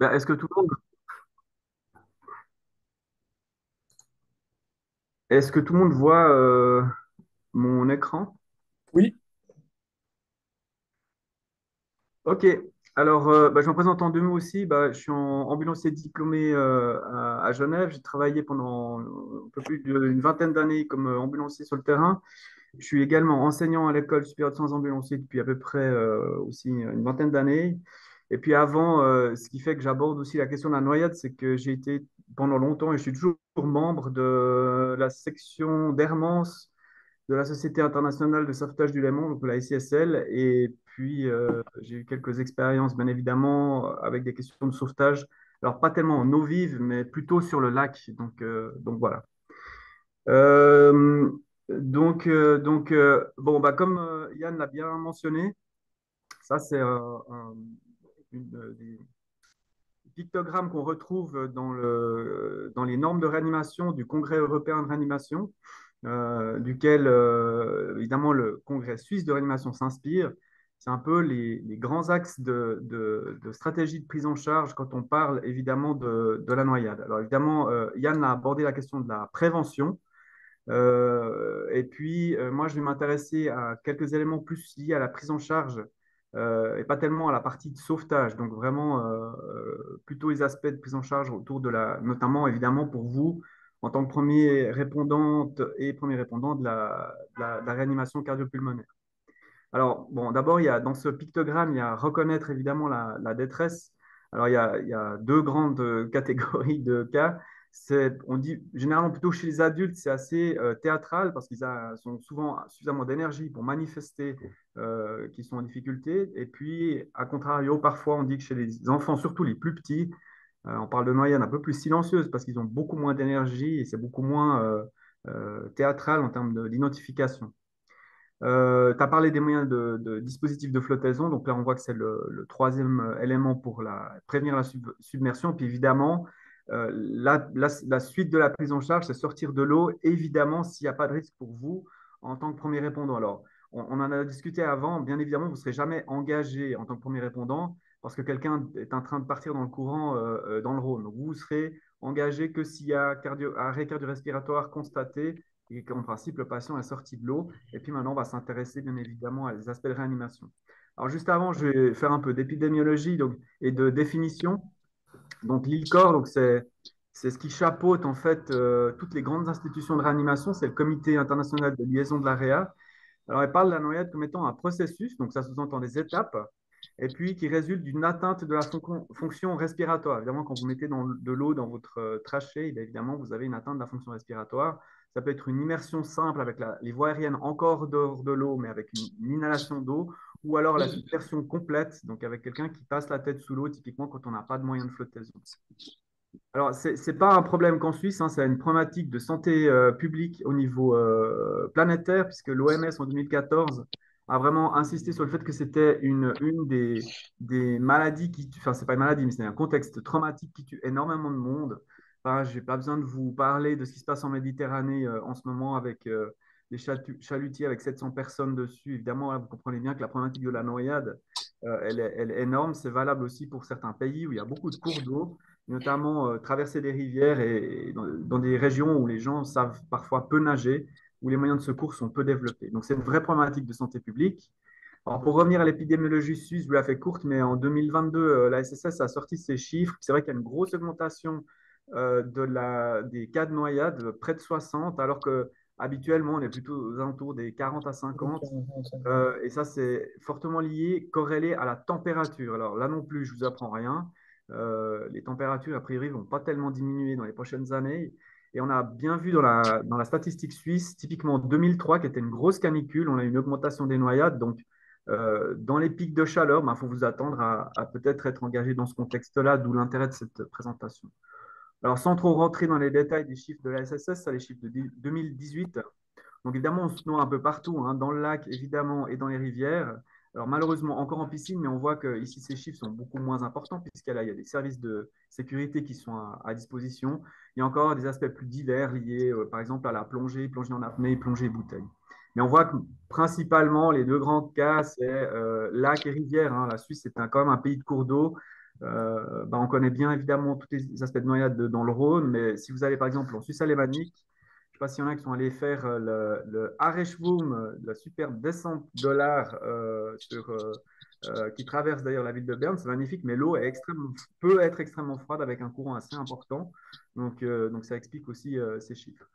Ben, est-ce que tout le monde voit mon écran? Oui, Ok. Alors, je me présente en deux mots aussi. Je suis ambulancier diplômé à Genève. J'ai travaillé pendant un peu plus d'une vingtaine d'années comme ambulancier sur le terrain. Je suis également enseignant à l'école supérieure de soins ambulanciers depuis à peu près aussi une vingtaine d'années. Et puis avant, ce qui fait que j'aborde aussi la question de la noyade, c'est que j'ai été pendant longtemps et je suis toujours membre de la section d'Hermance de la Société internationale de sauvetage du Léman, donc la SISL. Et puis, j'ai eu quelques expériences, bien évidemment, avec des questions de sauvetage. Alors, pas tellement en eau vive, mais plutôt sur le lac. Donc voilà. Euh, bon, comme Yann l'a bien mentionné, ça, c'est des pictogrammes qu'on retrouve dans les normes de réanimation du Congrès européen de réanimation, duquel, évidemment, le Congrès suisse de réanimation s'inspire. C'est un peu les grands axes de stratégie de prise en charge quand on parle, évidemment, de la noyade. Alors, évidemment, Yann a abordé la question de la prévention. Et puis, moi, je vais m'intéresser à quelques éléments plus liés à la prise en charge et pas tellement à la partie de sauvetage. Donc, vraiment, plutôt les aspects de prise en charge autour de notamment, évidemment, pour vous, en tant que premier répondante et premier répondant de la réanimation cardiopulmonaire. Alors, bon, d'abord, dans ce pictogramme, il y a reconnaître évidemment la détresse. Alors, il y a deux grandes catégories de cas. On dit généralement plutôt chez les adultes, c'est assez théâtral parce qu'ils ont souvent suffisamment d'énergie pour manifester qu'ils sont en difficulté. Et puis, à contrario, parfois, on dit que chez les enfants, surtout les plus petits, on parle de noyades un peu plus silencieuses parce qu'ils ont beaucoup moins d'énergie et c'est beaucoup moins théâtral en termes d'identification. Tu as parlé des moyens de dispositifs de flottaison. Donc là, on voit que c'est le troisième élément pour prévenir la submersion. Puis évidemment, la suite de la prise en charge, c'est sortir de l'eau, évidemment, s'il n'y a pas de risque pour vous en tant que premier répondant. Alors, on en a discuté avant. Bien évidemment, vous ne serez jamais engagé en tant que premier répondant parce que quelqu'un est en train de partir dans le courant dans le Rhône. Donc, vous serez engagé que s'il y a arrêt cardio-respiratoire constaté et qu'en principe, le patient est sorti de l'eau. Et puis maintenant, on va s'intéresser bien évidemment à les aspects de réanimation. Alors juste avant, je vais faire un peu d'épidémiologie et de définition. Donc l'ILCOR, c'est ce qui chapeaute en fait toutes les grandes institutions de réanimation, c'est le Comité international de liaison de l'AREA. Alors elle parle de la noyade comme étant un processus, donc ça sous-entend des étapes, et puis qui résulte d'une atteinte de la fonction respiratoire. Évidemment, quand vous mettez de l'eau dans votre trachée, eh évidemment, vous avez une atteinte de la fonction respiratoire. Ça peut être une immersion simple avec les voies aériennes encore dehors de l'eau, mais avec une inhalation d'eau, ou alors la submersion complète, donc avec quelqu'un qui passe la tête sous l'eau, typiquement quand on n'a pas de moyen de flottaison. Alors, ce n'est pas un problème qu'en Suisse, hein, c'est une problématique de santé publique au niveau planétaire, puisque l'OMS en 2014 a vraiment insisté sur le fait que c'était une des maladies enfin, c'est pas une maladie, mais c'est un contexte traumatique qui tue énormément de monde. Enfin, je n'ai pas besoin de vous parler de ce qui se passe en Méditerranée en ce moment avec les chalutiers avec 700 personnes dessus. Évidemment, là, vous comprenez bien que la problématique de la noyade, elle est énorme. C'est valable aussi pour certains pays où il y a beaucoup de cours d'eau notamment traverser des rivières et dans des régions où les gens savent parfois peu nager, où les moyens de secours sont peu développés. Donc c'est une vraie problématique de santé publique. Alors, pour revenir à l'épidémiologie suisse, je vous la fais courte, mais en 2022, la SSS a sorti ses chiffres. C'est vrai qu'il y a une grosse augmentation des cas de noyade, près de 60, alors que habituellement, on est plutôt aux alentours des 40 à 50. Et ça, c'est fortement lié, corrélé à la température. Alors là non plus, je vous apprends rien. Les températures, a priori, vont pas tellement diminuer dans les prochaines années. Et on a bien vu dans la statistique suisse, typiquement en 2003, qui était une grosse canicule, on a eu une augmentation des noyades. Donc, dans les pics de chaleur, il faut vous attendre à peut-être être engagé dans ce contexte-là, d'où l'intérêt de cette présentation. Alors, sans trop rentrer dans les détails des chiffres de la SSS, ça les chiffres de 2018. Donc évidemment, on se noie un peu partout, hein, dans le lac évidemment et dans les rivières. Alors malheureusement encore en piscine, mais on voit que ici ces chiffres sont beaucoup moins importants puisqu'il y a des services de sécurité qui sont à disposition. Il y a encore des aspects plus divers liés par exemple à la plongée, plongée en apnée, plongée bouteille. Mais on voit que principalement les deux grands cas, c'est lac et rivière, hein. La Suisse est quand même un pays de cours d'eau. On connaît bien évidemment tous les aspects de noyade dans le Rhône, mais si vous allez par exemple en Suisse alémanique, je ne sais pas s'il y en a qui sont allés faire le Areschwung, la superbe descente de l'Ar qui traverse d'ailleurs la ville de Berne, c'est magnifique, mais l'eau peut être extrêmement froide avec un courant assez important. Donc ça explique aussi ces chiffres.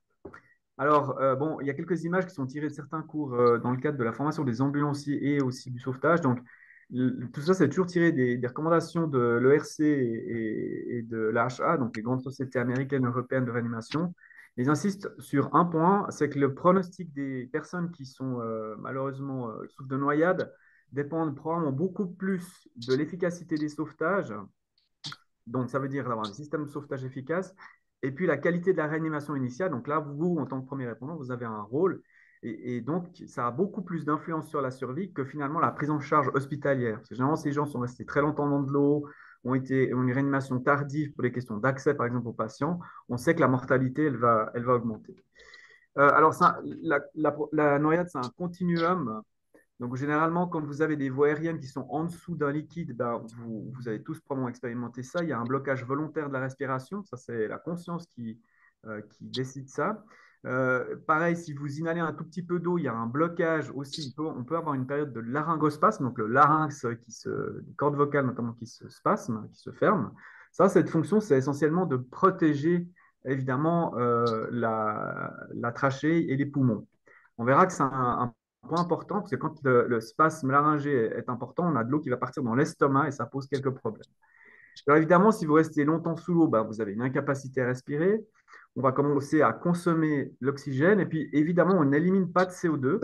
Alors, bon, il y a quelques images qui sont tirées de certains cours dans le cadre de la formation des ambulanciers et aussi du sauvetage. Donc, tout ça, c'est toujours tiré des recommandations de l'ERC et de l'AHA, donc les grandes sociétés américaines et européennes de réanimation. Ils insistent sur un point, c'est que le pronostic des personnes qui sont malheureusement souffrent de noyade dépend probablement beaucoup plus de l'efficacité des sauvetages, donc, ça veut dire d'avoir un système de sauvetage efficace. Et puis, la qualité de la réanimation initiale. Donc là, vous, en tant que premier répondant, vous avez un rôle. Et donc, ça a beaucoup plus d'influence sur la survie que finalement la prise en charge hospitalière. Parce que généralement, ces gens sont restés très longtemps dans de l'eau, ont une réanimation tardive pour les questions d'accès, par exemple, aux patients. On sait que la mortalité, elle va augmenter. Alors, la noyade, c'est un continuum. Donc, généralement, quand vous avez des voies aériennes qui sont en dessous d'un liquide, vous avez tous probablement expérimenté ça. Il y a un blocage volontaire de la respiration. Ça, c'est la conscience qui décide ça. Pareil, si vous inhalez un tout petit peu d'eau, il y a un blocage aussi. On peut avoir une période de laryngospasme, donc le larynx, les cordes vocales notamment qui se spasment, qui se ferment. Ça, cette fonction, c'est essentiellement de protéger évidemment la trachée et les poumons. On verra que c'est un point important, parce que quand le spasme laryngé est important, on a de l'eau qui va partir dans l'estomac et ça pose quelques problèmes. Alors évidemment, si vous restez longtemps sous l'eau, vous avez une incapacité à respirer. On va commencer à consommer l'oxygène et puis évidemment, on n'élimine pas de CO2.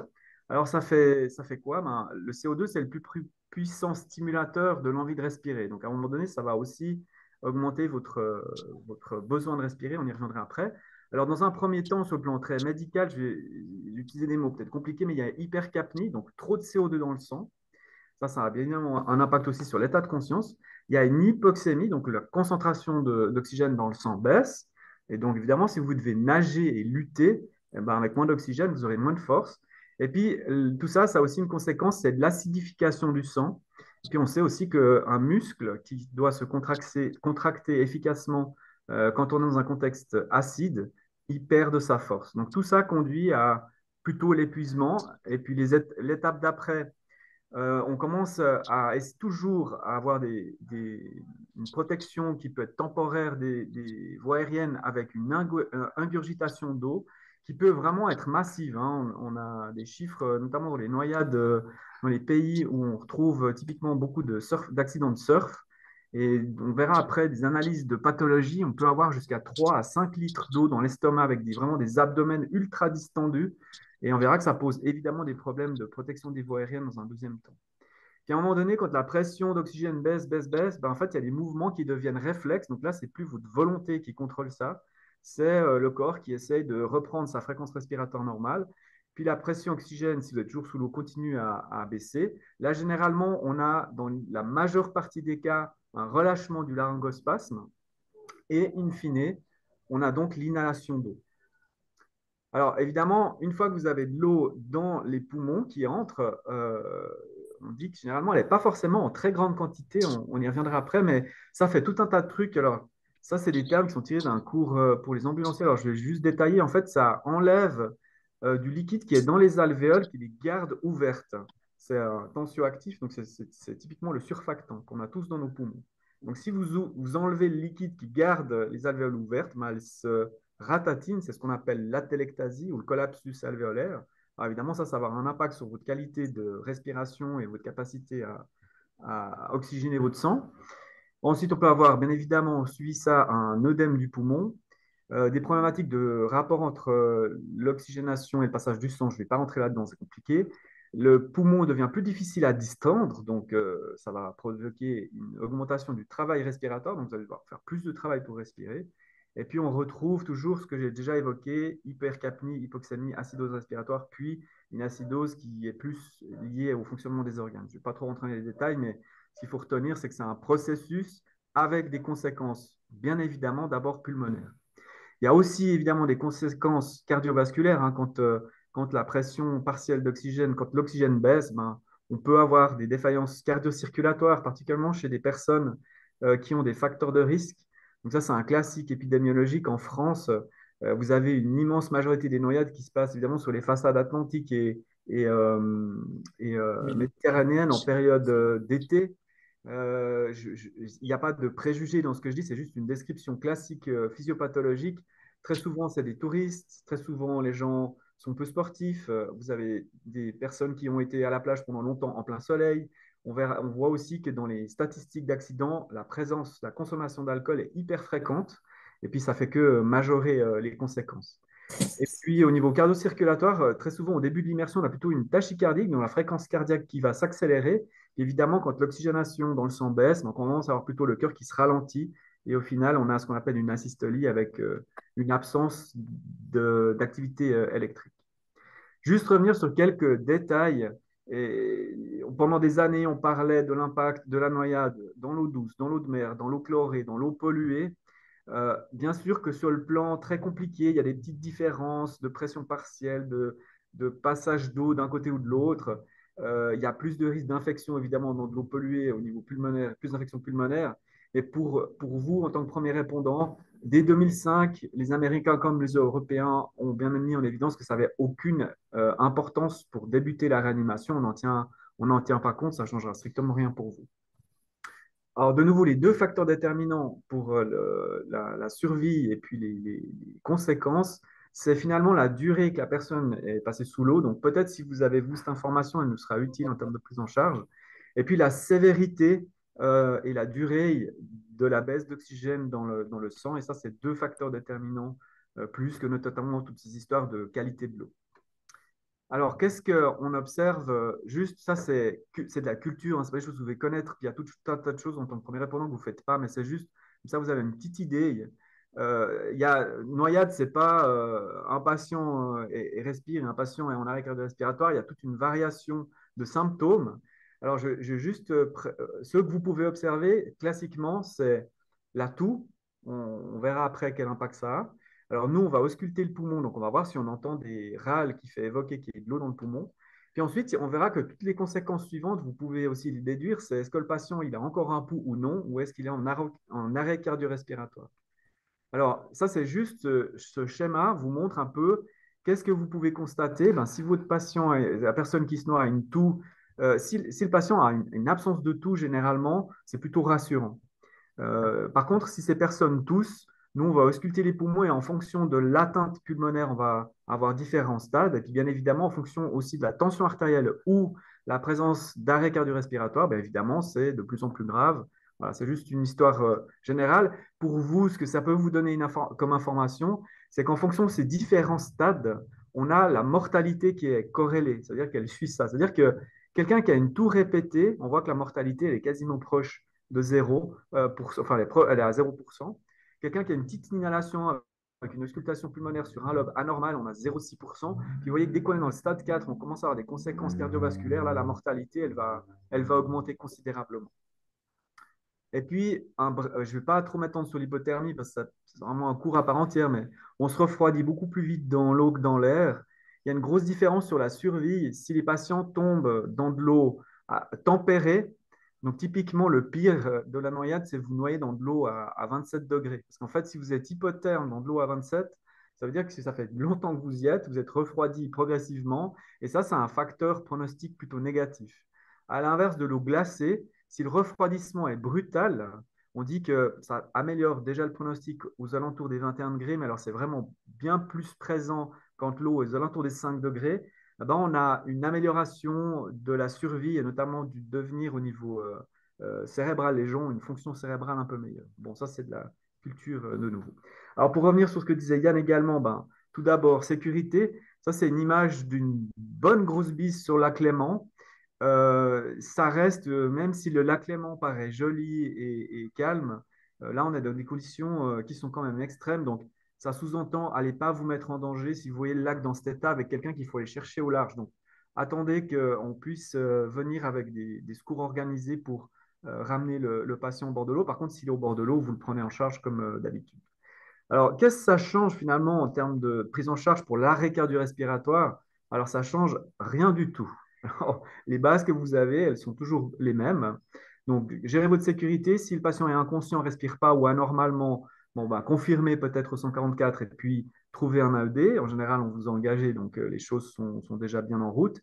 Alors ça fait quoi? Le CO2, c'est le plus puissant stimulateur de l'envie de respirer. Donc à un moment donné, ça va aussi augmenter votre besoin de respirer. On y reviendra après. Alors dans un premier temps, sur le plan très médical, je vais utiliser des mots peut-être compliqués, mais il y a hypercapnie, donc trop de CO2 dans le sang. Ça a bien évidemment un impact aussi sur l'état de conscience. Il y a une hypoxémie, donc la concentration d'oxygène dans le sang baisse. Et donc, évidemment, si vous devez nager et lutter, avec moins d'oxygène, vous aurez moins de force. Et puis, tout ça, ça a aussi une conséquence, c'est de l'acidification du sang. Et puis, on sait aussi qu'un muscle qui doit se contracter efficacement quand on est dans un contexte acide, il perd de sa force. Donc, tout ça conduit à plutôt l'épuisement. Et puis, l'étape d'après, on commence toujours à avoir une protection qui peut être temporaire des voies aériennes avec une ingurgitation d'eau qui peut vraiment être massive, hein. On a des chiffres, notamment dans les noyades, dans les pays où on retrouve typiquement beaucoup d'accidents de surf. Et on verra après des analyses de pathologie. On peut avoir jusqu'à 3 à 5 litres d'eau dans l'estomac avec vraiment des abdomens ultra distendus. Et on verra que ça pose évidemment des problèmes de protection des voies aériennes dans un deuxième temps. Puis à un moment donné, quand la pression d'oxygène baisse, en fait, il y a des mouvements qui deviennent réflexes. Donc là, c'est plus votre volonté qui contrôle ça, c'est le corps qui essaye de reprendre sa fréquence respiratoire normale. Puis la pression oxygène, si vous êtes toujours sous l'eau, continue à baisser. Là, généralement, on a dans la majeure partie des cas un relâchement du laryngospasme. Et in fine, on a donc l'inhalation d'eau. Alors, évidemment, une fois que vous avez de l'eau dans les poumons qui entre, on dit que généralement, elle n'est pas forcément en très grande quantité. On y reviendra après, mais ça fait tout un tas de trucs. Alors, ça, c'est des termes qui sont tirés d'un cours pour les ambulanciers. Alors, je vais juste détailler. En fait, ça enlève du liquide qui est dans les alvéoles, qui les garde ouvertes. C'est un tensioactif, donc c'est typiquement le surfactant qu'on a tous dans nos poumons. Donc, si vous enlevez le liquide qui garde les alvéoles ouvertes, elle se ratatine, c'est ce qu'on appelle l'atelectasie ou le collapsus alvéolaire. Alors évidemment, ça va avoir un impact sur votre qualité de respiration et votre capacité à oxygéner votre sang. Ensuite, on peut avoir, bien évidemment, suivi ça, un œdème du poumon, des problématiques de rapport entre l'oxygénation et le passage du sang. Je ne vais pas rentrer là-dedans, c'est compliqué. Le poumon devient plus difficile à distendre, donc ça va provoquer une augmentation du travail respiratoire, donc vous allez devoir faire plus de travail pour respirer. Et puis on retrouve toujours ce que j'ai déjà évoqué, hypercapnie, hypoxémie, acidose respiratoire, puis une acidose qui est plus liée au fonctionnement des organes. Je ne vais pas trop rentrer dans les détails, mais ce qu'il faut retenir, c'est que c'est un processus avec des conséquences, bien évidemment, d'abord pulmonaires. Il y a aussi évidemment des conséquences cardiovasculaires, hein, quand la pression partielle d'oxygène, quand l'oxygène baisse, on peut avoir des défaillances cardio-circulatoires, particulièrement chez des personnes qui ont des facteurs de risque. Donc ça, c'est un classique épidémiologique. En France, vous avez une immense majorité des noyades qui se passent évidemment sur les façades atlantiques et, euh, Oui. méditerranéennes en période d'été. Il n'y a pas de préjugés dans ce que je dis, c'est juste une description classique physiopathologique. Très souvent, c'est des touristes, très souvent, les gens sont peu sportifs. Vous avez des personnes qui ont été à la plage pendant longtemps en plein soleil. On voit aussi que dans les statistiques d'accidents, la présence, la consommation d'alcool est hyper fréquente. Et puis, ça fait que majorer les conséquences. Et puis, au niveau cardio-circulatoire, très souvent, au début de l'immersion, on a plutôt une tachycardie, donc la fréquence cardiaque qui va s'accélérer. Évidemment, quand l'oxygénation dans le sang baisse, donc on commence à avoir plutôt le cœur qui se ralentit. Et au final, on a ce qu'on appelle une asystolie avec une absence d'activité électrique. Juste revenir sur quelques détails. Pendant des années, on parlait de l'impact de la noyade dans l'eau douce, dans l'eau de mer, dans l'eau chlorée, dans l'eau polluée. Bien sûr que sur le plan très compliqué, il y a des petites différences de pression partielle, de passage d'eau d'un côté ou de l'autre. Il y a plus de risques d'infection, évidemment, dans de l'eau polluée au niveau pulmonaire, plus d'infections pulmonaires. Et pour vous, en tant que premier répondant, dès 2005, les Américains comme les Européens ont bien mis en évidence que ça n'avait aucune importance pour débuter la réanimation. On n'en tient pas compte, ça ne changera strictement rien pour vous. Alors, de nouveau, les deux facteurs déterminants pour la survie et puis les conséquences, c'est finalement la durée que la personne est passée sous l'eau. Donc, peut-être si vous avez, vous, cette information, elle nous sera utile en termes de prise en charge. Et puis, la sévérité et la durée de la baisse d'oxygène dans le sang. Et ça, c'est deux facteurs déterminants, plus que notamment toutes ces histoires de qualité de l'eau. Alors, qu'est-ce qu'on observe? Juste, ça, c'est de la culture, hein, c'est pas des choses que vous devez connaître. Il y a tout un tas de choses en tant que premier répondant que vous ne faites pas, mais c'est juste, comme ça, vous avez une petite idée. Noyade, c'est pas un patient et respire, et un patient est en arrêt cardio-respiratoire. Il y a toute une variation de symptômes. Alors, juste, ce que vous pouvez observer, classiquement, c'est la toux. On verra après quel impact ça a. Alors nous, on va ausculter le poumon, donc on va voir si on entend des râles qui fait évoquer qu'il y a de l'eau dans le poumon. Puis ensuite, on verra que toutes les conséquences suivantes, vous pouvez aussi les déduire, c'est est-ce que le patient il a encore un pouls ou non, ou est-ce qu'il est en arrêt cardio-respiratoire. Alors ça, c'est juste ce schéma vous montre un peu qu'est-ce que vous pouvez constater. Ben, si votre patient, la personne qui se noie a une toux, si le patient a une absence de toux, généralement, c'est plutôt rassurant. Par contre, si ces personnes toussent, nous, on va ausculter les poumons et en fonction de l'atteinte pulmonaire, on va avoir différents stades. Et puis, bien évidemment, en fonction aussi de la tension artérielle ou la présence d'arrêt cardio-respiratoire, bien évidemment, c'est de plus en plus grave. Voilà, c'est juste une histoire générale. Pour vous, ce que ça peut vous donner comme information, c'est qu'en fonction de ces différents stades, on a la mortalité qui est corrélée, c'est-à-dire qu'elle suit ça. C'est-à-dire que quelqu'un qui a une toux répétée, on voit que la mortalité elle est quasiment proche de 0, enfin elle est à 0%. Quelqu'un qui a une petite inhalation avec une auscultation pulmonaire sur un lobe anormal, on a 0,6%. Puis vous voyez que dès qu'on est dans le stade 4, on commence à avoir des conséquences cardiovasculaires. Là, la mortalité, elle va augmenter considérablement. Et puis, je ne vais pas trop m'attendre sur l'hypothermie parce que c'est vraiment un cours à part entière, mais on se refroidit beaucoup plus vite dans l'eau que dans l'air. Il y a une grosse différence sur la survie. Si les patients tombent dans de l'eau tempérée, donc typiquement le pire de la noyade, c'est vous noyer dans de l'eau à 27 degrés. Parce qu'en fait, si vous êtes hypotherme dans de l'eau à 27, ça veut dire que si ça fait longtemps que vous y êtes, vous êtes refroidi progressivement. Et ça, c'est un facteur pronostic plutôt négatif. À l'inverse de l'eau glacée, si le refroidissement est brutal, on dit que ça améliore déjà le pronostic aux alentours des 21 degrés, mais alors c'est vraiment bien plus présent quand l'eau est aux alentours des 5 degrés. Ben on a une amélioration de la survie et notamment du devenir au niveau cérébral. Les gens ont une fonction cérébrale un peu meilleure. Bon, ça, c'est de la culture de nouveau. Alors, pour revenir sur ce que disait Yann également, ben, tout d'abord, sécurité. Ça, c'est une image d'une bonne grosse bise sur lac Léman. Ça reste, même si le lac Léman paraît joli et calme, là, on est dans des conditions qui sont quand même extrêmes. Donc, ça sous-entend, allez pas vous mettre en danger si vous voyez le lac dans cet état avec quelqu'un qu'il faut aller chercher au large. Donc, attendez qu'on puisse venir avec des secours organisés pour ramener le patient au bord de l'eau. Par contre, s'il est au bord de l'eau, vous le prenez en charge comme d'habitude. Alors, qu'est-ce que ça change finalement en termes de prise en charge pour l'arrêt cardio-respiratoire? Alors, ça change rien du tout. Alors, les bases que vous avez, elles sont toujours les mêmes. Donc, gérez votre sécurité. Si le patient est inconscient, ne respire pas ou anormalement, bon, bah, confirmez peut-être au 144 et puis trouvez un AED. En général, on vous a engagé, donc les choses sont déjà bien en route.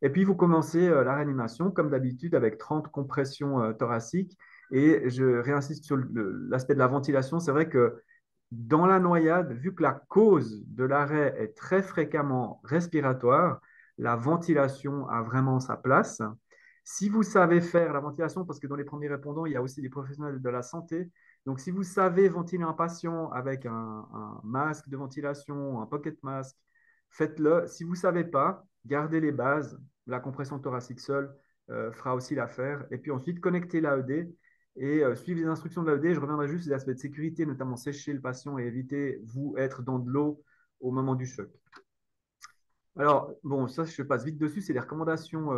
Et puis, vous commencez la réanimation, comme d'habitude, avec 30 compressions thoraciques. Et je réinsiste sur l'aspect de la ventilation. C'est vrai que dans la noyade, vu que la cause de l'arrêt est très fréquemment respiratoire, la ventilation a vraiment sa place. Si vous savez faire la ventilation, parce que dans les premiers répondants, il y a aussi des professionnels de la santé, donc si vous savez ventiler un patient avec un masque de ventilation, un pocket mask, faites-le. Si vous ne savez pas, gardez les bases. La compression thoracique seule fera aussi l'affaire. Et puis ensuite, connectez l'AED et suivre les instructions de l'AED. Je reviendrai juste sur les aspects de sécurité, notamment sécher le patient et éviter, vous, être dans de l'eau au moment du choc. Alors, bon, ça, je passe vite dessus, c'est les recommandations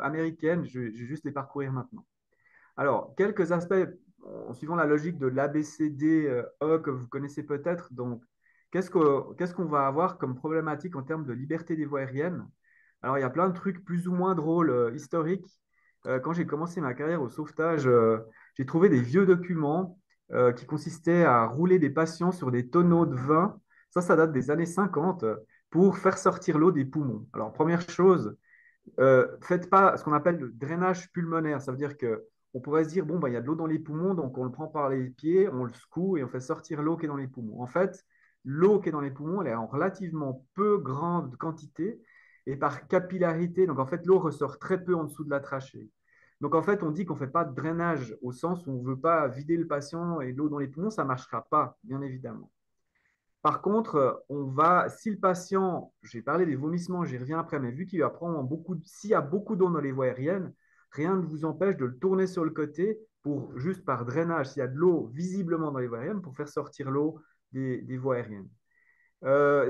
américaines. Je vais juste les parcourir maintenant. Alors, quelques aspects, en suivant la logique de l'ABCDE que vous connaissez peut-être. Donc, qu'est-ce qu'on va avoir comme problématique en termes de liberté des voies aériennes? Alors, il y a plein de trucs plus ou moins drôles, historiques. Quand j'ai commencé ma carrière au sauvetage, j'ai trouvé des vieux documents qui consistaient à rouler des patients sur des tonneaux de vin. Ça date des années 50 pour faire sortir l'eau des poumons. Alors, première chose, faites pas ce qu'on appelle le drainage pulmonaire. Ça veut dire que on pourrait se dire, bon, bah, il y a de l'eau dans les poumons, donc on le prend par les pieds, on le secoue et on fait sortir l'eau qui est dans les poumons. En fait, l'eau qui est dans les poumons, elle est en relativement peu grande quantité et par capillarité. Donc, en fait, l'eau ressort très peu en dessous de la trachée. Donc, en fait, on dit qu'on ne fait pas de drainage au sens où on ne veut pas vider le patient et l'eau dans les poumons, ça ne marchera pas, bien évidemment. Par contre, si le patient, j'ai parlé des vomissements, j'y reviens après, mais vu qu'il va prendre s'il y a beaucoup d'eau dans les voies aériennes, rien ne vous empêche de le tourner sur le côté pour, juste par drainage, s'il y a de l'eau visiblement dans les voies aériennes, pour faire sortir l'eau des voies aériennes.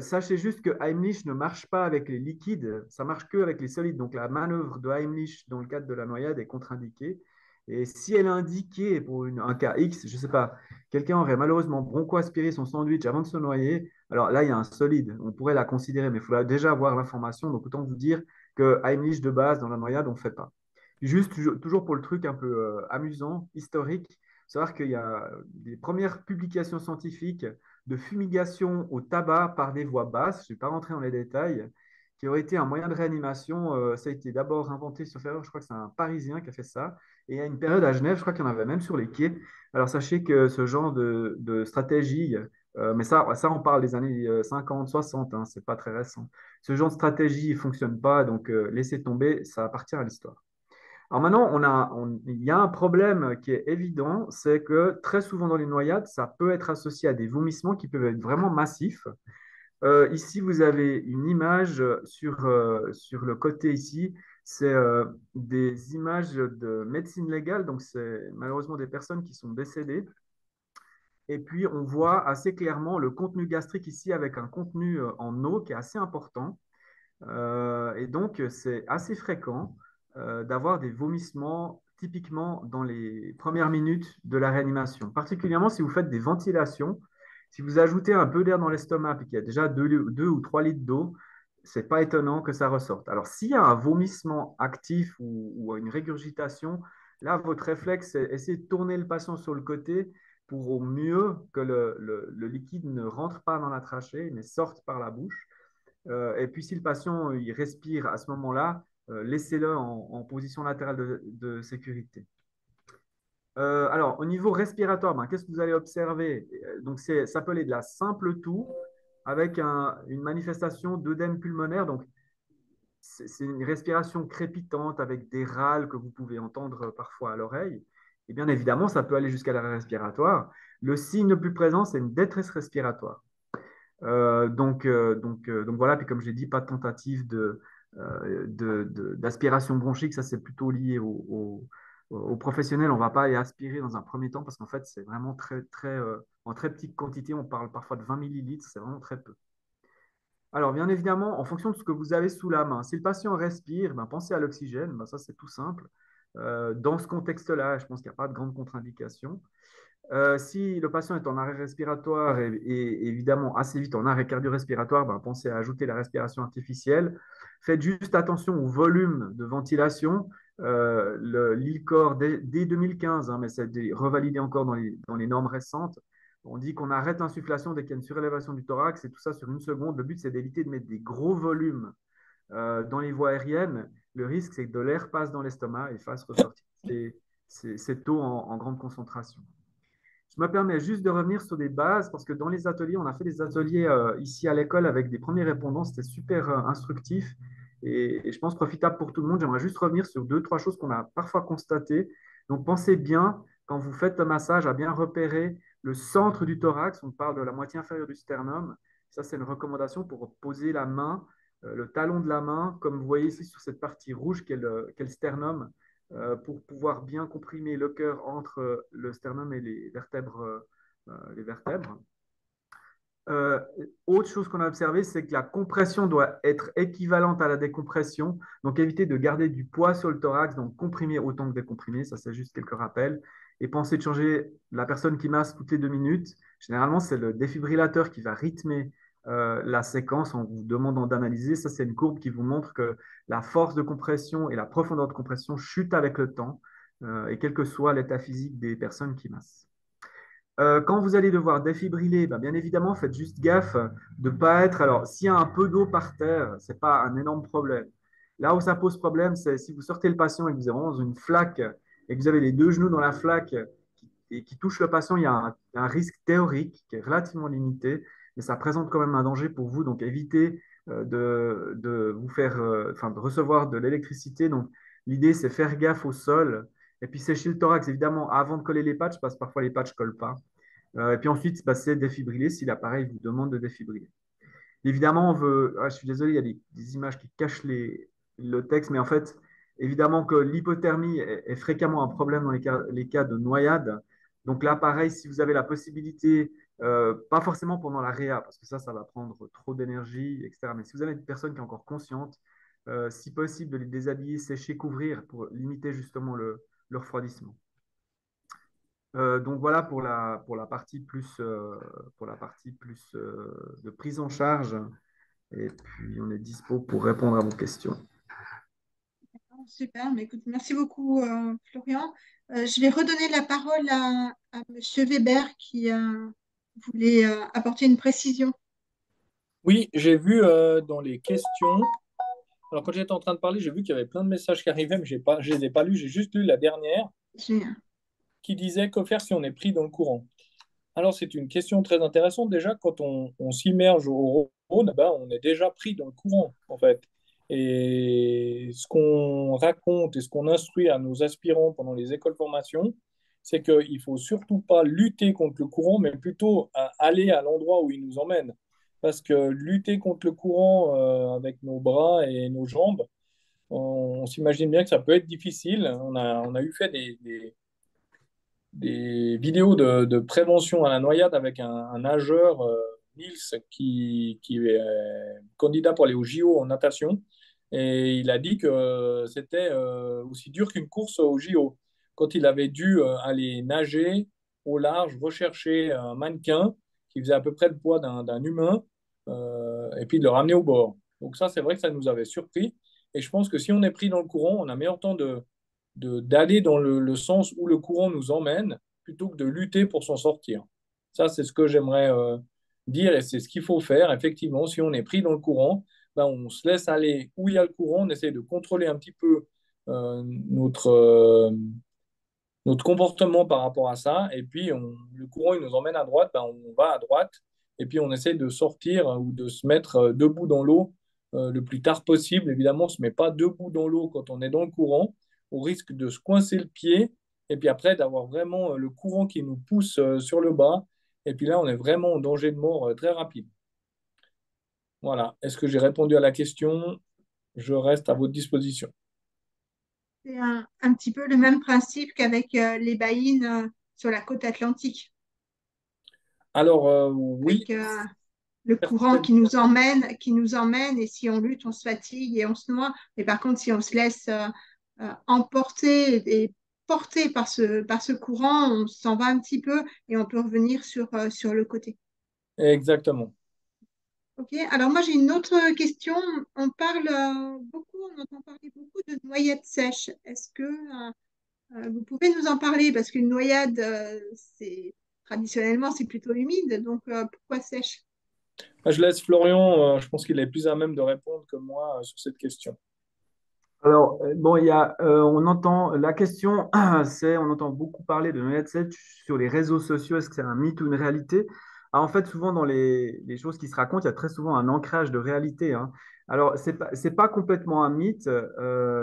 Sachez juste que Heimlich ne marche pas avec les liquides, ça marche que avec les solides. Donc la manœuvre de Heimlich dans le cadre de la noyade est contre-indiquée. Et si elle est indiquée pour un cas X, je ne sais pas, quelqu'un aurait malheureusement broncho-aspiré son sandwich avant de se noyer, alors là, il y a un solide, on pourrait la considérer, mais il faudra déjà avoir l'information. Donc autant vous dire que Heimlich de base, dans la noyade, on ne fait pas. Juste, toujours pour le truc un peu amusant, historique, savoir qu'il y a des premières publications scientifiques de fumigation au tabac par des voies basses, je ne vais pas rentrer dans les détails, qui aurait été un moyen de réanimation. Ça a été d'abord inventé, sur erreur, je crois que c'est un Parisien qui a fait ça. Et à une période à Genève, je crois qu'il y en avait même sur les quais. Alors sachez que ce genre de stratégie, mais ça, on parle des années 50, 60, hein, c'est pas très récent. Ce genre de stratégie ne fonctionne pas, donc laissez tomber, ça appartient à l'histoire. Alors maintenant, il y a un problème qui est évident, c'est que très souvent dans les noyades, ça peut être associé à des vomissements qui peuvent être vraiment massifs. Ici, vous avez une image sur le côté ici, c'est des images de médecine légale, donc c'est malheureusement des personnes qui sont décédées. Et puis, on voit assez clairement le contenu gastrique ici avec un contenu en eau qui est assez important. Et donc, c'est assez fréquent d'avoir des vomissements typiquement dans les premières minutes de la réanimation, particulièrement si vous faites des ventilations. Si vous ajoutez un peu d'air dans l'estomac et qu'il y a déjà 2 ou 3 litres d'eau, c'est pas étonnant que ça ressorte. Alors, s'il y a un vomissement actif ou une régurgitation, là, votre réflexe, c'est essayer de tourner le patient sur le côté pour au mieux que le liquide ne rentre pas dans la trachée, mais sorte par la bouche. Et puis, si le patient il respire à ce moment-là, laissez-le en position latérale de sécurité. Alors, au niveau respiratoire, ben, qu'est-ce que vous allez observer? Donc, ça peut aller de la simple toux avec une manifestation d'œdème pulmonaire. Donc, c'est une respiration crépitante avec des râles que vous pouvez entendre parfois à l'oreille. Et bien évidemment, ça peut aller jusqu'à l'arrêt respiratoire. Le signe le plus présent, c'est une détresse respiratoire. Donc voilà, puis comme j'ai dit, pas de tentative d'aspiration bronchique, ça c'est plutôt lié aux professionnels. On ne va pas y aspirer dans un premier temps parce qu'en fait, c'est vraiment en très petite quantité. On parle parfois de 20 millilitres, c'est vraiment très peu. Alors, bien évidemment, en fonction de ce que vous avez sous la main, si le patient respire, ben, pensez à l'oxygène, ben, ça c'est tout simple. Dans ce contexte-là, je pense qu'il n'y a pas de grande contre-indication. Si le patient est en arrêt respiratoire et évidemment assez vite en arrêt cardio-respiratoire, ben, pensez à ajouter la respiration artificielle. Faites juste attention au volume de ventilation. l'ILCOR dès 2015, hein, mais c'est revalidé encore dans les normes récentes. On dit qu'on arrête l'insufflation dès qu'il y a une surélévation du thorax et tout ça sur une seconde. Le but, c'est d'éviter de mettre des gros volumes dans les voies aériennes. Le risque, c'est que de l'air passe dans l'estomac et fasse ressortir cette eau en grande concentration. Je me permets juste de revenir sur des bases parce que dans les ateliers, on a fait des ateliers ici à l'école avec des premiers répondants. C'était super instructif et je pense profitable pour tout le monde. J'aimerais juste revenir sur deux, trois choses qu'on a parfois constatées. Donc, pensez bien, quand vous faites le massage, à bien repérer le centre du thorax. On parle de la moitié inférieure du sternum. Ça, c'est une recommandation pour poser la main, le talon de la main, comme vous voyez ici sur cette partie rouge qu'est le sternum pour pouvoir bien comprimer le cœur entre le sternum et les vertèbres. Les vertèbres. Euh, Autre chose qu'on a observé, c'est que la compression doit être équivalente à la décompression. Donc, éviter de garder du poids sur le thorax, donc comprimer autant que décomprimer. Ça, c'est juste quelques rappels. Et pensez de changer la personne qui masse toutes les 2 minutes. Généralement, c'est le défibrillateur qui va rythmer la séquence en vous demandant d'analyser. Ça, c'est une courbe qui vous montre que la force de compression et la profondeur de compression chutent avec le temps, et quel que soit l'état physique des personnes qui massent. Quand vous allez devoir défibriller, ben, bien évidemment, faites juste gaffe de ne pas être. Alors, s'il y a un peu d'eau par terre, ce n'est pas un énorme problème. Là où ça pose problème, c'est si vous sortez le patient et que vous êtes dans une flaque et que vous avez les deux genoux dans la flaque et qui touche le patient, il y a un risque théorique qui est relativement limité, mais ça présente quand même un danger pour vous. Donc, évitez de vous faire, enfin, de recevoir de l'électricité. Donc, l'idée, c'est faire gaffe au sol. Et puis sécher le thorax, évidemment, avant de coller les patchs, parce que parfois les patchs ne collent pas. Et puis ensuite, bah, c'est défibriller si l'appareil vous demande de défibriller. Évidemment, on veut. Ah, je suis désolé, il y a des images qui cachent le texte, mais en fait, évidemment que l'hypothermie est fréquemment un problème dans les cas de noyade. Donc là, pareil, si vous avez la possibilité, pas forcément pendant la réa, parce que ça va prendre trop d'énergie, etc. Mais si vous avez une personne qui est encore consciente, si possible, de les déshabiller, sécher, couvrir pour limiter justement le refroidissement. Donc voilà pour la partie plus de prise en charge. Et puis on est dispo pour répondre à vos questions. Super, mais écoute, merci beaucoup, Florian. Je vais redonner la parole à Monsieur Weber qui voulait apporter une précision. Oui, j'ai vu dans les questions. Alors, quand j'étais en train de parler, j'ai vu qu'il y avait plein de messages qui arrivaient, mais je ne les ai pas lus. J'ai juste lu la dernière Génial. qui disait que faire si on est pris dans le courant. Alors, c'est une question très intéressante. Déjà, quand on s'immerge au Rhône, ben, on est déjà pris dans le courant, en fait. Et ce qu'on raconte et ce qu'on instruit à nos aspirants pendant les écoles de formation, c'est qu'il ne faut surtout pas lutter contre le courant, mais plutôt aller à l'endroit où il nous emmène. Parce que lutter contre le courant avec nos bras et nos jambes, on s'imagine bien que ça peut être difficile. On a eu fait des vidéos de prévention à la noyade avec un nageur, Niels, qui est candidat pour aller au JO en natation. Et il a dit que c'était aussi dur qu'une course au JO. Quand il avait dû aller nager au large, rechercher un mannequin qui faisait à peu près le poids d'un humain, et puis de le ramener au bord. Donc ça, c'est vrai que ça nous avait surpris. Et je pense que si on est pris dans le courant, on a meilleur temps d'aller dans le sens où le courant nous emmène plutôt que de lutter pour s'en sortir. Ça, c'est ce que j'aimerais dire et c'est ce qu'il faut faire. Effectivement, si on est pris dans le courant, ben, on se laisse aller où il y a le courant, on essaie de contrôler un petit peu notre comportement par rapport à ça. Et puis, le courant, il nous emmène à droite, ben, on va à droite. Et puis, on essaie de sortir ou de se mettre debout dans l'eau le plus tard possible. Évidemment, on ne se met pas debout dans l'eau quand on est dans le courant, au risque de se coincer le pied. Et puis après, d'avoir vraiment le courant qui nous pousse sur le bas. Et puis là, on est vraiment en danger de mort très rapide. Voilà. Est-ce que j'ai répondu à la question? Je reste à votre disposition. C'est un petit peu le même principe qu'avec les baïnes sur la côte atlantique, Alors, oui, avec le courant qui nous emmène, et si on lutte, on se fatigue et on se noie. Mais par contre, si on se laisse emporter et porter par ce courant, on s'en va un petit peu et on peut revenir sur le côté. exactement. Ok, alors moi j'ai une autre question. On parle beaucoup, on entend parler beaucoup de noyades sèches. Est-ce que vous pouvez nous en parler? Parce qu'une noyade, c'est traditionnellement c'est plutôt humide, donc pourquoi sèche? Je laisse Florian, je pense qu'il est plus à même de répondre que moi sur cette question. Alors, bon, on entend, la question, c'est, on entend beaucoup parler de noyade sèche sur les réseaux sociaux. Est-ce que c'est un mythe ou une réalité? En fait, souvent dans les choses qui se racontent, il y a très souvent un ancrage de réalité, hein. Alors, c'est pas complètement un mythe.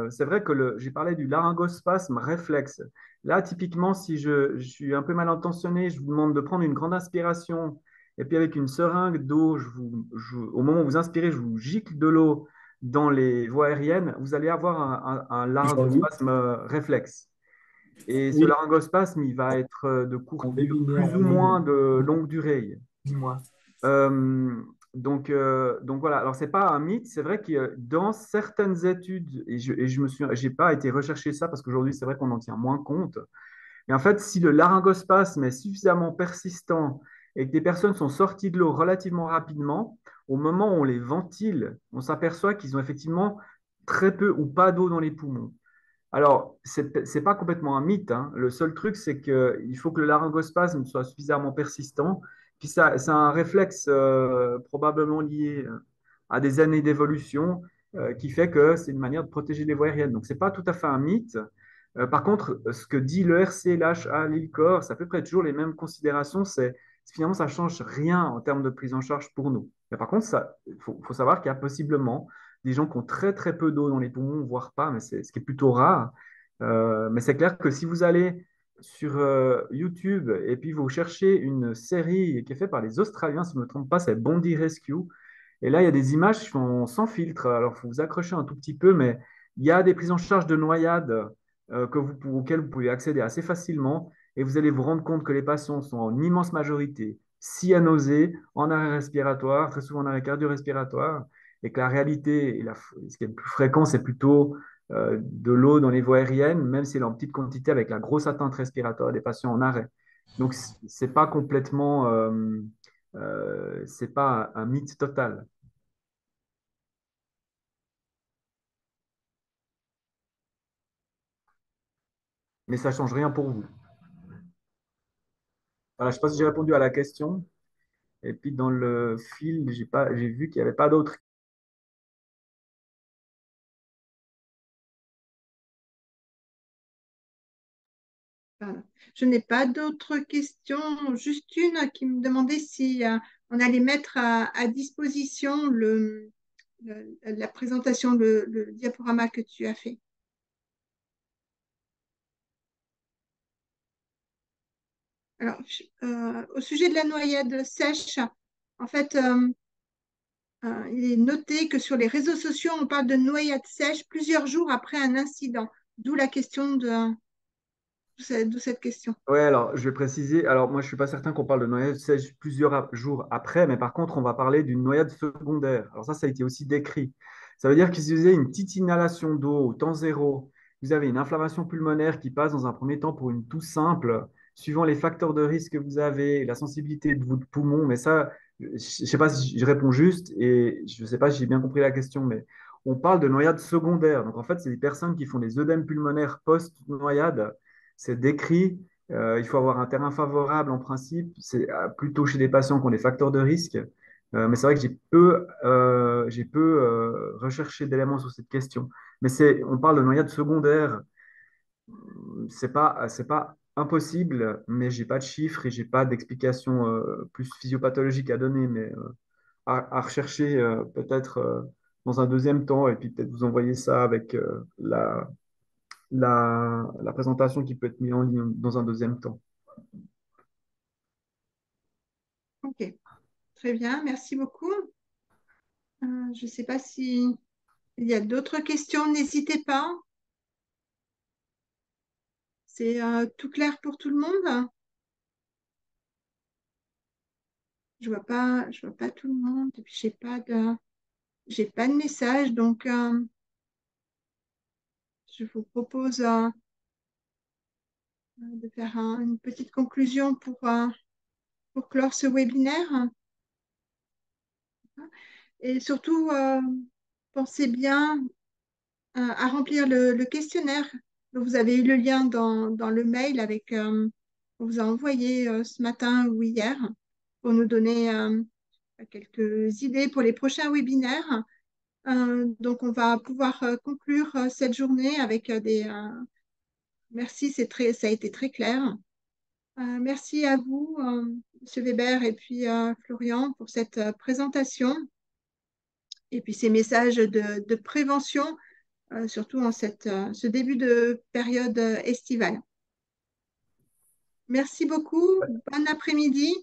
C'est vrai que j'ai parlé du laryngospasme réflexe. Là, typiquement, si je suis un peu mal intentionné, je vous demande de prendre une grande inspiration et puis avec une seringue d'eau, au moment où vous inspirez, je vous gicle de l'eau dans les voies aériennes, vous allez avoir un Jean-Louis? laryngospasme réflexe. Et ce Oui, laryngospasme, il va être de en courte durée, webinaire plus en ou ligne, moins de longue durée. dis-moi. Donc voilà, alors c'est pas un mythe, c'est vrai que dans certaines études, j'ai pas été rechercher ça parce qu'aujourd'hui c'est vrai qu'on en tient moins compte, mais en fait si le laryngospasme est suffisamment persistant et que des personnes sont sorties de l'eau relativement rapidement, au moment où on les ventile, on s'aperçoit qu'ils ont effectivement très peu ou pas d'eau dans les poumons. Alors, c'est pas complètement un mythe, hein. Le seul truc, c'est qu'il faut que le laryngospasme soit suffisamment persistant. Puis ça, c'est un réflexe probablement lié à des années d'évolution qui fait que c'est une manière de protéger les voies aériennes. Donc, c'est pas tout à fait un mythe. Par contre, ce que dit le RC, l'HA, l'ILCOR, c'est à peu près toujours les mêmes considérations. Finalement, ça change rien en termes de prise en charge pour nous. Mais par contre, il faut savoir qu'il y a possiblement des gens qui ont très très peu d'eau dans les poumons, voire pas, mais c'est ce qui est plutôt rare. Mais c'est clair que si vous allez sur YouTube et puis vous cherchez une série qui est faite par les Australiens, si je ne me trompe pas, c'est Bondi Rescue. Et là, il y a des images qui sont sans filtre. Alors, il faut vous accrocher un tout petit peu, mais il y a des prises en charge de noyades auxquelles vous pouvez accéder assez facilement. Et vous allez vous rendre compte que les patients sont en immense majorité cyanosés, en arrêt respiratoire, très souvent en arrêt cardio-respiratoire, et que la réalité, ce qui est le plus fréquent, c'est plutôt de l'eau dans les voies aériennes, même si elle est en petite quantité avec la grosse atteinte respiratoire des patients en arrêt. Donc, c'est pas complètement, c'est pas un mythe total. Mais ça change rien pour vous. Voilà, je ne sais pas si j'ai répondu à la question. Et puis dans le fil, j'ai vu qu'il n'y avait pas d'autres. Voilà. Je n'ai pas d'autres questions, juste une qui me demandait si on allait mettre à disposition la présentation, le diaporama que tu as fait. Alors, au sujet de la noyade sèche, en fait, il est noté que sur les réseaux sociaux, on parle de noyade sèche plusieurs jours après un incident, d'où la question de cette question. Ouais, alors je vais préciser. Alors moi, je suis pas certain qu'on parle de noyade sèche plusieurs jours après, mais par contre, on va parler d'une noyade secondaire. Alors ça a été aussi décrit. Ça veut dire que si vous avez une petite inhalation d'eau au temps zéro, vous avez une inflammation pulmonaire qui passe dans un premier temps pour une toux simple, suivant les facteurs de risque que vous avez, la sensibilité de votre poumon. Mais ça, je sais pas si je réponds juste et je sais pas si j'ai bien compris la question, mais on parle de noyade secondaire. Donc en fait, c'est des personnes qui font des œdèmes pulmonaires post-noyade. C'est décrit. Il faut avoir un terrain favorable en principe. C'est plutôt chez des patients qui ont des facteurs de risque. Mais c'est vrai que j'ai peu recherché d'éléments sur cette question. Mais on parle de noyade secondaire. C'est pas impossible, mais j'ai pas de chiffres et j'ai pas d'explication plus physiopathologique à donner, mais à rechercher peut-être dans un deuxième temps et puis peut-être vous envoyer ça avec la présentation qui peut être mise en ligne dans un deuxième temps. Ok, très bien, merci beaucoup. Je ne sais pas si il y a d'autres questions, n'hésitez pas. C'est tout clair pour tout le monde? Je vois pas tout le monde. Et puis j'ai pas de message, donc je vous propose de faire une petite conclusion pour clore ce webinaire. Et surtout, pensez bien à remplir le questionnaire. Donc, vous avez eu le lien dans le mail avec, qu'on vous a envoyé ce matin ou hier pour nous donner quelques idées pour les prochains webinaires. Donc, on va pouvoir conclure cette journée avec merci, ça a été très clair. Merci à vous, Monsieur Weber et puis Florian, pour cette présentation et puis ces messages de prévention, surtout en ce début de période estivale. Merci beaucoup. Bon après-midi.